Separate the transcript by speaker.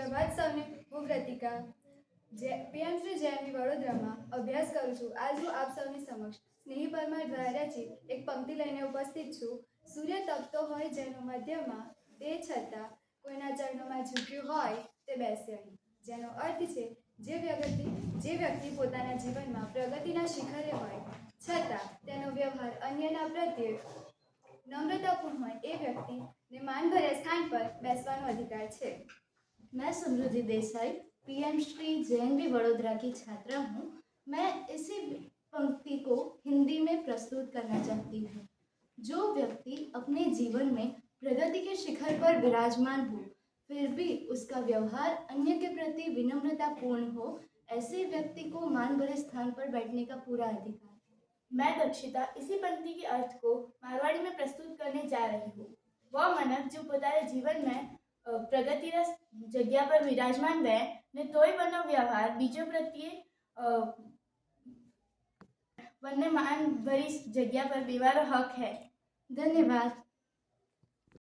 Speaker 1: પ્રભાત સૌને હું પ્રતિકા પીએમ શ્રી જેએમવી વડોદરામાં અભ્યાસ કરું છું. આજ હું આપ સૌની સમક્ષ સ્નેહી પરમાર દ્વારા રચિત એક પંક્તિ લઈને ઉપસ્થિત છું. સૂર્ય તપતો હોય જેનો મધ્યમાં, તે છતાં કોઈના ચરણોમાં ઝૂક્યું હોય તે બેસે અહીં. જેનો અર્થ છે જે વ્યક્તિ પોતાના જીવનમાં પ્રગતિના શિખરે હોય છતાં તેનો વ્યવહાર અન્યના પ્રત્યે नम्रतापूर्ण હોય એ વ્યક્તિને માનભર્યા સ્થાન पर બેસવાનો अधिकार છે.
Speaker 2: मैं समृद्धि देसाई पीएम श्री जेएनवी वडोदरा की छात्रा हूँ। मैं इसी पंक्ति को हिंदी में प्रस्तुत करना चाहती हूँ। जो व्यक्ति अपने जीवन में प्रगति के शिखर पर विराजमान हो फिर भी उसका व्यवहार अन्य के प्रति विनम्रतापूर्ण हो, ऐसे व्यक्ति को मान भरे स्थान पर बैठने का पूरा अधिकार।
Speaker 3: मैं दक्षिता इसी पंक्ति के अर्थ को मारवाड़ी में प्रस्तुत करने जा रही हूँ। वह मानव जो પોતાના જીવન में પ્રગતિના જગ્યા પર વિરાજમાન રહે ને તોય વનો વ્યવહાર બીજો પ્રત્યે વનને માન ભરી જગ્યા પર બેવાનો હક है।
Speaker 2: धन्यवाद।